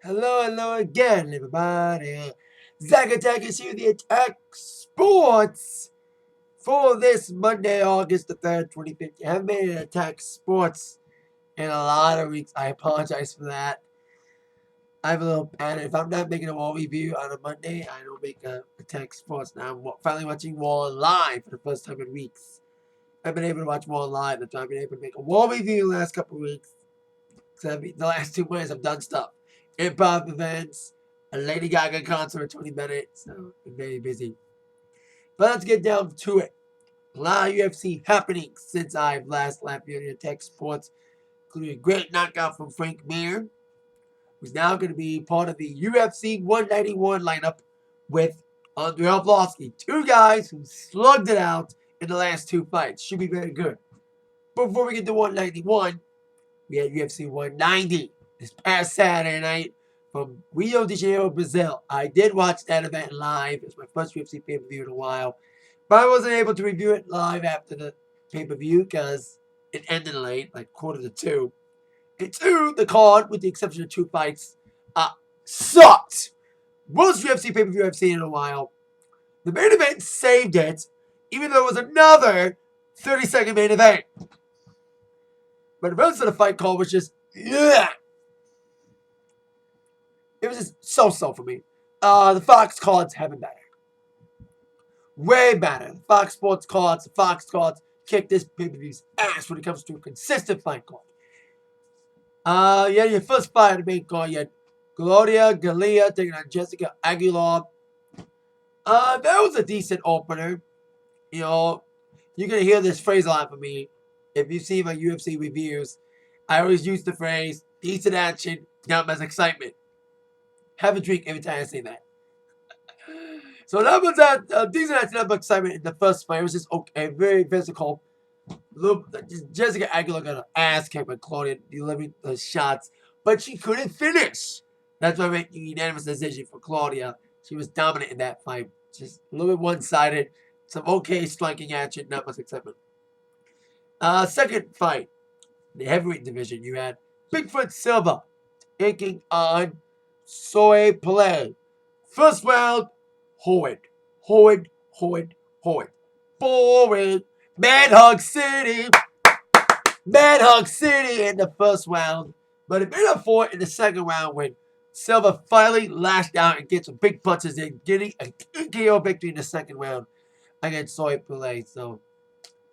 Hello again, everybody. Zach Attack is here with the Atak Sportz for this Monday, August the 3rd, 2050. I haven't made an Atak Sportz in a lot of weeks. I apologize for that. I have a little panic. If I'm not making a wall review on a Monday, I don't make a Atak Sportz. Now I'm finally watching Wall live for the first time in weeks. I've been able to watch Wall live. That's why I've been able to make a wall review the last couple of weeks. The last 2 months I've done stuff. Improv events, a Lady Gaga concert for 20 minutes, so I'm very busy. But let's get down to it. A lot of UFC happening since I've last left here at Atak Sportz, including a great knockout from Frank Mir, who's now going to be part of the UFC 191 lineup with Andrei Arlovski. Two guys who slugged it out in the last 2 fights. Should be very good. Before we get to 191, we had UFC 190 this past Saturday night from Rio de Janeiro, Brazil. I did watch that event live. It's my first UFC pay-per-view in a while. But I wasn't able to review it live after the pay-per-view because it ended late, like 1:45. And two, the card, with the exception of 2 fights, sucked. Worst UFC pay-per-view I've seen in a while. The main event saved it, even though it was another 30-second main event. But the rest of the fight card was just, yeah. It was just so-so for me. The Fox cards have been better. Way better. The Fox Sports cards, the Fox cards kick this pay-per-view's ass when it comes to a consistent fight card. Your first fight on the main card, you had Gloria Galia taking on Jessica Aguilar. That was a decent opener. You know, you're going to hear this phrase a lot from me. If you see my UFC reviews, I always use the phrase, decent action, not much excitement. Have a drink every time I say that. So that was a decent action, not much excitement in the first fight. It was just okay, very physical. Jessica Aguilar got her ass kicked by Claudia delivering the shots, but she couldn't finish. That's why I made a unanimous decision for Claudia. She was dominant in that fight. Just a little bit one-sided. Some okay striking action, not much excitement. Second fight, the heavyweight division, you had Bigfoot Silva taking on Soy Play. First round, Howard. Boring. Manhug City in the first round. But it made up for it in the second round when Silva finally lashed out and gets some big punches in, getting a KO victory in the second round against Soy Play. So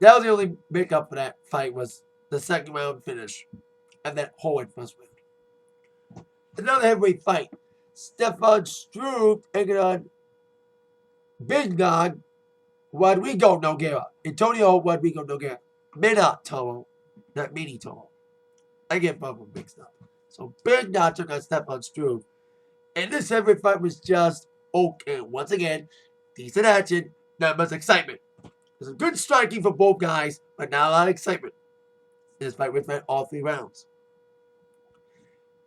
that was the only makeup for that fight, was the second round finish and that Howard first round. Another heavyweight fight. Stefan Struve taking on Big Dog Rodrigo Nogueira. Antonio Rodrigo Nogueira. Minato, not Minito. I get both of them mixed up. So Big Dog took on Stefan Struve. And this heavyweight fight was just okay. Once again, decent action, not much excitement. There's a good striking for both guys, but not a lot of excitement. This fight went all 3 rounds.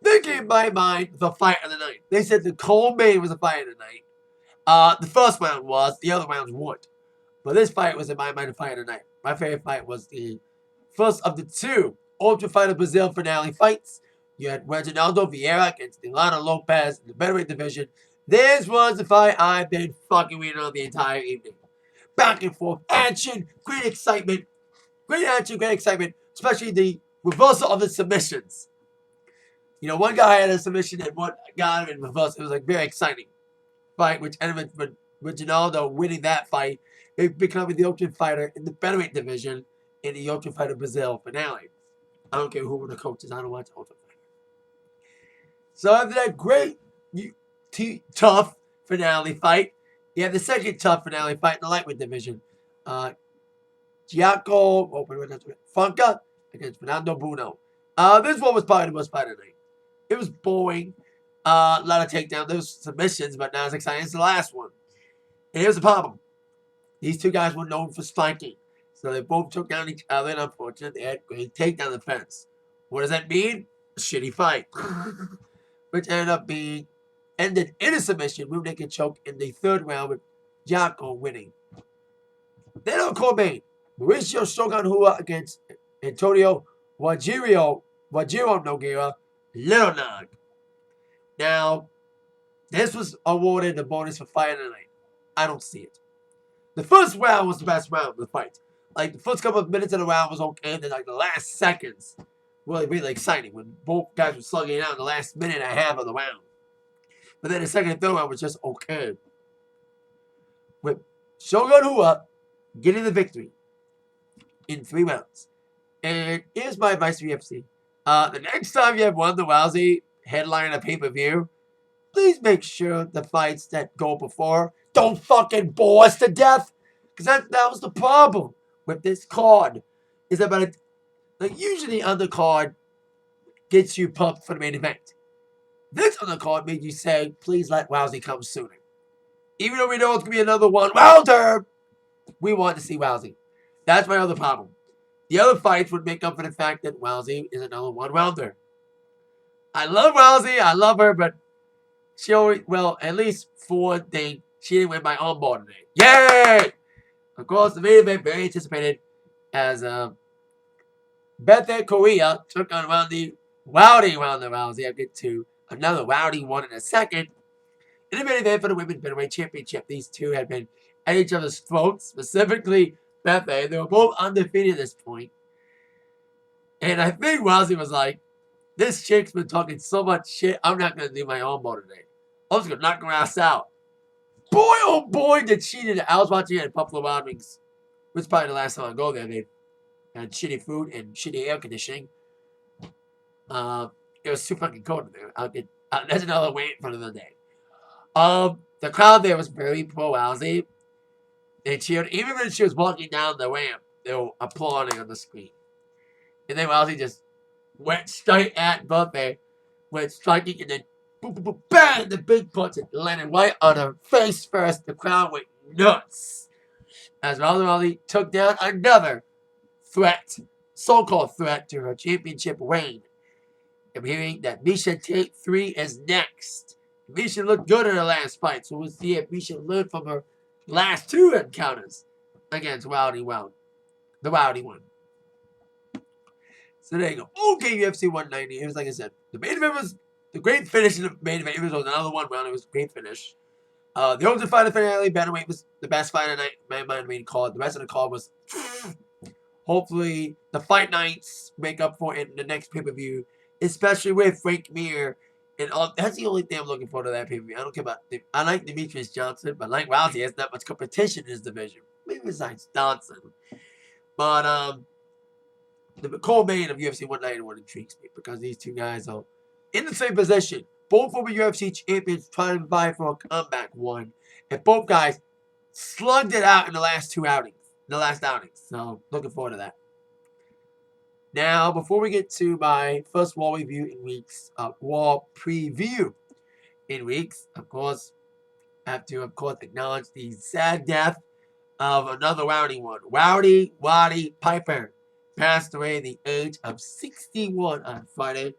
Then came in my mind the fight of the night. They said the co-main was the fight of the night. The first round was, the other rounds weren't. But this fight was in my mind the fight of the night. My favorite fight was the first of the 2 Ultra Fighter Brazil finale fights. You had Reginaldo Vieira against Delano Lopez in the middleweight division. This was the fight I've been fucking waiting on the entire evening. Back and forth action, great excitement. Great action, great excitement. Especially the reversal of the submissions. You know, one guy had a submission and one got him in reverse. It was like very exciting fight, which ended with Reginaldo winning that fight, becoming the Ultimate Fighter in the featherweight division in the Ultimate Fighter Brazil finale. I don't care who were the coaches. I don't watch Ultimate Fighter. So after that great, tough finale fight, you have the second tough finale fight in the lightweight division. Giaco Funka against Fernando Bruno. This one was probably the most fight of the night. It was boring. A lot of takedowns. There was submissions, but not as exciting as the last one. And here's the problem. These 2 guys were known for striking. So they both took down each other, and unfortunately, they had great takedown defense. What does that mean? A shitty fight. Which ended in a submission, rear naked choke in the 3rd round with Giaco winning. Then on co-main, Mauricio Shogun Rua against Antonio Wajiro Nogueira, Little Nog. Now, this was awarded the bonus for Fight of the Night. I don't see it. The first round was the best round of the fight. Like, the first couple of minutes of the round was okay, and then, like, the last seconds really, really exciting when both guys were slugging it out in the last minute and a half of the round. But then the second and third round was just okay. With Shogun Rua getting the victory in 3 rounds. And here's my advice to UFC. The next time you have Ronda Rousey headline a pay-per-view, please make sure the fights that go before don't fucking bore us to death. Because that was the problem with this card. Is that like usually undercard gets you pumped for the main event. This undercard made you say, please let Rousey come sooner. Even though we know it's going to be another one-rounder, we want to see Rousey. That's my other problem. The other fights would make up for the fact that Rousey is another one-rounder. I love Rousey. I love her, but she always, well, at least for one thing, she didn't win my armbar today. Yay! Of course, the main event, very anticipated, as Bethe Korea took on Rowdy Ronda Rousey. I'll get to another Rowdy one in a second. In the main event for the Women's Middleweight Championship, these two had been at each other's throats, specifically Bethe. They were both undefeated at this point. And I think Rousey was like, this chick's been talking so much shit, I'm not going to do my armbar today. I'm just going to knock her ass out. Boy, oh boy, did she do that. I was watching it at Buffalo Wild Wings. It was probably the last time I go there. They had shitty food and shitty air conditioning. It was too fucking cold in there. There's another wait for another day. The crowd there was very pro Rousey. They cheered. Even when she was walking down the ramp, they were applauding on the screen. And then Rousey just went straight at Bethe, went striking, and then boom, boom, boom, bang! The big punch landed right on her face first. The crowd went nuts as Rousey took down another threat, so-called threat to her championship reign. I'm hearing that Miesha Tate 3 is next. Miesha looked good in her last fight, so we'll see if Miesha learned from her last 2 encounters against Rowdy the Rowdy one. So there you go. Okay, UFC 190. It was like I said, the main event was the great finish in the main event. It was another one round. It was a great finish. The Ultimate Fighter finale, bantamweight was the best fight of the night. My main card. The rest of the card was hopefully the fight nights make up for it in the next pay-per-view, especially with Frank Mir. And that's the only thing I'm looking forward to that pay-per-view. I don't care about I like Demetrius Johnson, but like Rousey, has not much competition in his division. Maybe besides Johnson. But the co-main of UFC 191 intrigues me because these two guys are in the same position. Both former UFC champions trying to vie for a comeback one. And both guys slugged it out in the last outings. So, looking forward to that. Now, before we get to my first Raw review in weeks, Raw preview in weeks, of course, I have to, acknowledge the sad death of another Rowdy one. Rowdy Roddy Piper passed away at the age of 61 on Friday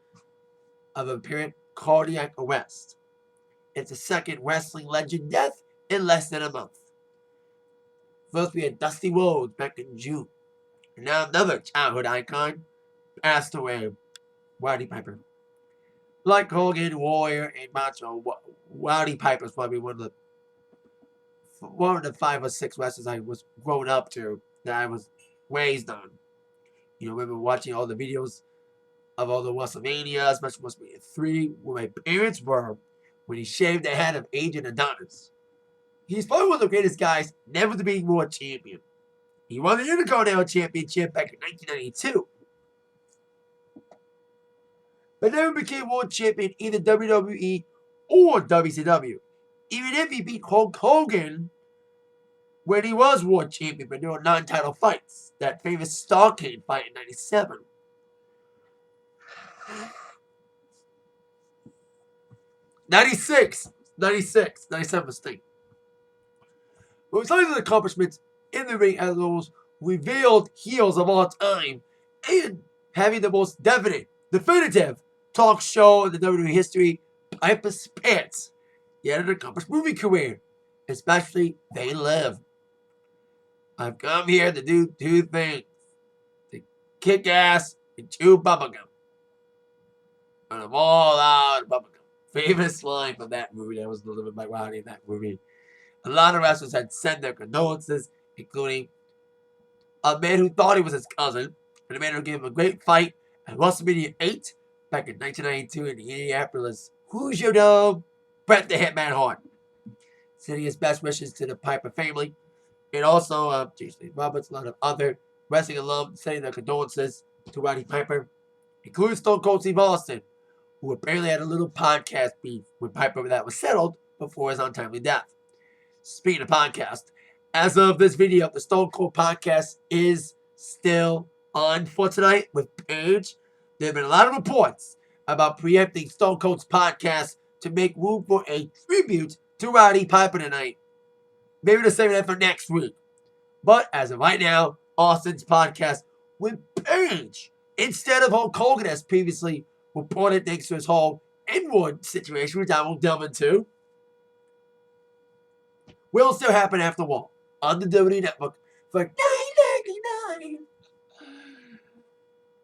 of apparent cardiac arrest. It's the second wrestling legend death in less than a month. First, we had Dusty Rhodes back in June. And now another childhood icon passed away, Roddy Piper. Like Hogan, Warrior, and Macho, Roddy Piper is probably one of the 5 or 6 wrestlers I was grown up to, that I was raised on. You know, I remember watching all the videos of all the WrestleMania, especially WrestleMania 3, where my parents were, when he shaved the head of Agent Adonis. He's probably one of the greatest guys never to be world champion. He won the Intercontinental Championship back in 1992. But never became world champion either WWE or WCW. Even if he beat Hulk Hogan when he was world champion, but there were non-title fights. That famous Starcade fight in 97. '96, 97 mistake. But besides his accomplishments in the ring as those revealed heels of all time, and having the most definitive talk show in the WWE history, Piper Spence, he had an accomplished movie career, especially They Live. I've come here to do 2 things: to kick ass and chew bubblegum. And I'm all out of bubblegum. famous line from that movie that was delivered by Rowdy in that movie. A lot of wrestlers had sent their condolences, including a man who thought he was his cousin, and a man who gave him a great fight at WrestleMania 8 back in 1992 in the Indianapolis Hoosier Dome, Bret the Hitman Hart. Sending his best wishes to the Piper family, and also Jason Roberts, a lot of other wrestling alums sending their condolences to Roddy Piper, including Stone Cold Steve Austin, who apparently had a little podcast beef with Piper that was settled before his untimely death. Speaking of podcast, as of this video, the Stone Cold podcast is still on for tonight with Paige. There have been a lot of reports about preempting Stone Cold's podcast to make room for a tribute to Roddy Piper tonight. Maybe they're saving that for next week. But as of right now, Austin's podcast with Paige instead of Hulk Hogan as previously reported thanks to his whole N-word situation, which I won't delve into, will still happen after War on the WWE Network for $9.99.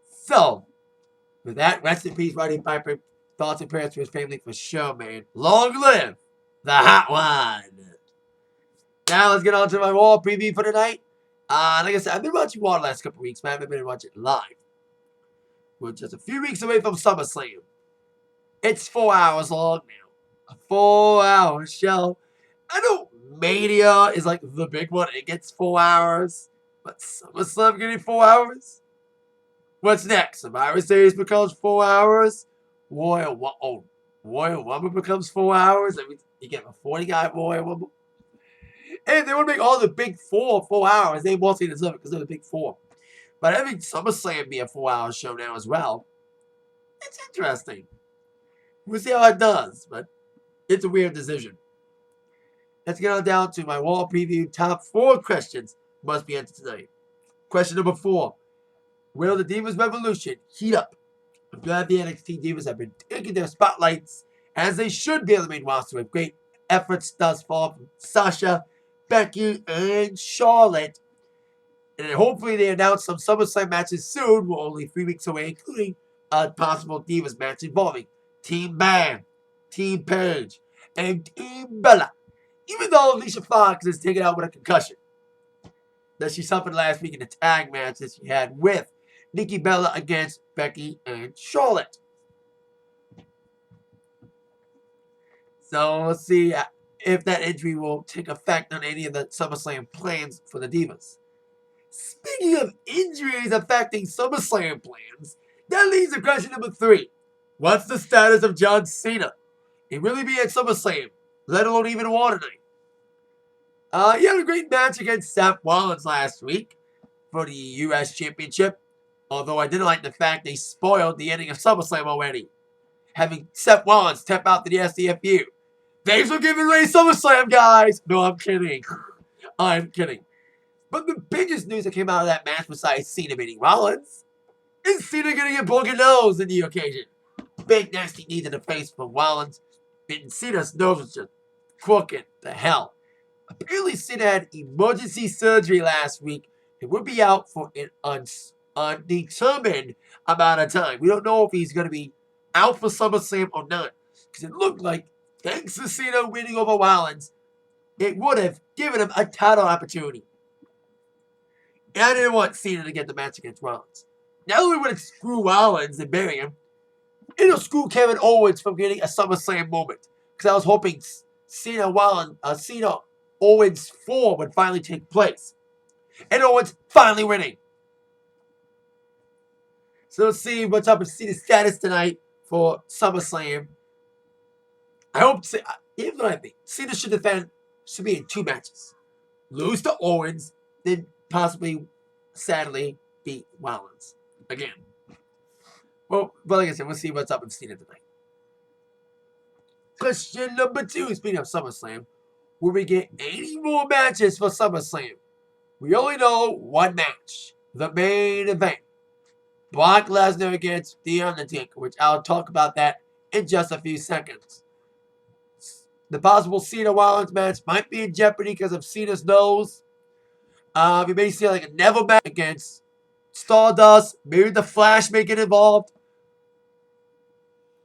So, with that, rest in peace, Roddy Piper. Thoughts and prayers to his family for sure, man. Long live the Hot One. Now let's get on to my Raw preview for tonight. Like I said, I've been watching Raw the last couple weeks, but I haven't been watching it live. We're just a few weeks away from SummerSlam. It's 4 hours long now. A 4-hour show. I know Mania is like the big one. It gets 4 hours. But SummerSlam getting 4 hours? What's next? Survivor Series becomes 4 hours. Royal Rumble becomes 4 hours. I mean, you get a 40-guy Royal Rumble. And they want to make all the big 4 hours. They mostly deserve it because they're the big 4. But having SummerSlam be a 4-hour show now as well, it's interesting. We'll see how it does, but it's a weird decision. Let's get on down to my Raw preview. Top 4 questions must be answered tonight. Question number 4. Will the Divas Revolution heat up? I'm glad the NXT Divas have been taking their spotlights as they should be on the main roster with great efforts thus far from Sasha, Becky, and Charlotte. And then hopefully they announce some SummerSlam matches soon. We're only 3 weeks away, including a possible Divas match involving Team Bam, Team Paige, and Team Bella. Even though Alicia Fox is taken out with a concussion that she suffered last week in the tag match that she had with Nikki Bella against Becky and Charlotte. So we'll see if that injury will take effect on any of the SummerSlam plans for the Divas. Speaking of injuries affecting SummerSlam plans, that leads to question number 3. What's the status of John Cena? He really be at SummerSlam, let alone even Raw tonight. He had a great match against Seth Rollins last week for the U.S. Championship, although I didn't like the fact they spoiled the ending of SummerSlam already, having Seth Rollins tap out to the SCFU. Thanks for giving away SummerSlam, guys! No, I'm kidding. I'm kidding. But the biggest news that came out of that match, besides Cena beating Rollins, is Cena getting a broken nose in the occasion. Big nasty knee to the face from Rollins, and Cena's nose was just crooked to hell. Apparently, Cena had emergency surgery last week and will be out for an undetermined amount of time. We don't know if he's going to be out for SummerSlam or not, because it looked like, thanks to Cena winning over Rollins, it would have given him a title opportunity. And I didn't want Cena to get the match against Rollins. Not only would it screw Rollins and bury him, it'll screw Kevin Owens from getting a SummerSlam moment. Because I was hoping Cena Owens 4 would finally take place. And Owens finally winning. So let's see what's up with Cena's status tonight for SummerSlam. I hope, here's what I think. Cena should be in 2 matches. Lose to Owens, then possibly, sadly, beat Rollins again. Well, but like I said, we'll see what's up with Cena tonight. Question number 2, speaking of SummerSlam, will we get any more matches for SummerSlam? We only know one match, the main event. Brock Lesnar against The Undertaker, which I'll talk about that in just a few seconds. The possible Cena Rollins match might be in jeopardy because of Cena's nose. We may see like a Neville match against Stardust. Maybe the Flash may get involved.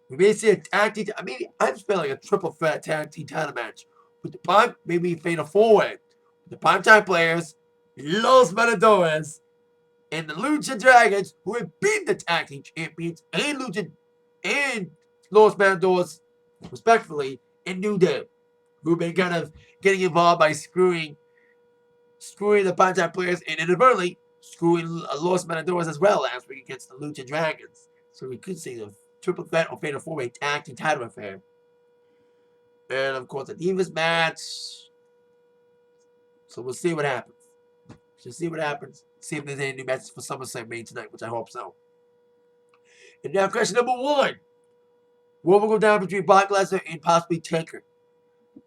We may see a tag team. Maybe I'm spelling a triple threat tag team title match with the Prime. Maybe Fatal 4-Way. The Primetime Players, Los Matadores, and the Lucha Dragons, who have beaten the tag team champions and Los Matadores, respectively, in New Day, who've been kind of getting involved by screwing the Primetime Players and inadvertently screwing Los Matadores as well last week against the Lucha Dragons. So we could see the triple threat or fatal 4-way tag team title affair. And of course, the Divas match. So we'll see what happens. See what happens. See if there's any new matches for SummerSlam made tonight, which I hope so. And now question number 1. What will go down between Brock Lesnar and possibly Taker?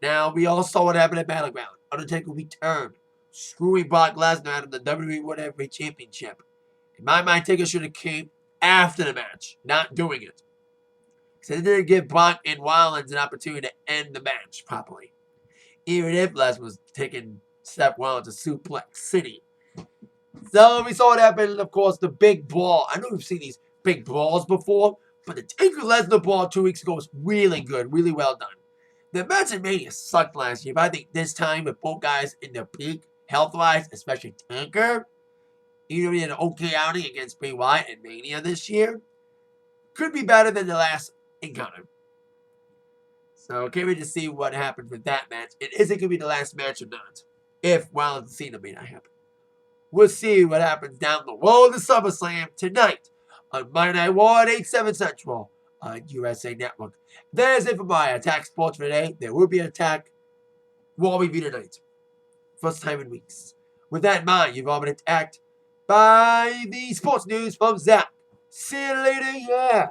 Now, we all saw what happened at Battleground. Undertaker returned, screwing Brock Lesnar out of the WWE World Heavyweight Championship. In my mind, Taker should have came after the match, not doing it. Because it didn't give Brock and Rollins an opportunity to end the match properly. Even if Lesnar was taking Seth Rollins to Suplex City. So we saw what happened, of course, the big brawl. I know we've seen these big brawls before, but the Taker Lesnar brawl 2 weeks ago was really good, really well done. The match at Mania sucked last year, but I think this time with both guys in their peak, health-wise, especially Taker, even in an okay outing against Bray Wyatt at Mania this year, could be better than the last encounter. So can't wait to see what happens with that match. And is it going to be the last match or not? If Rollins and Cena may not happen. We'll see what happens down the road to SummerSlam tonight on Monday Night Raw at 8/7 Central on USA Network. That is it for my Attack Sports for today. There will be an Attack Raw review tonight. First time in weeks. With that in mind, you've all been attacked by the sports news from Zach. See you later, yeah.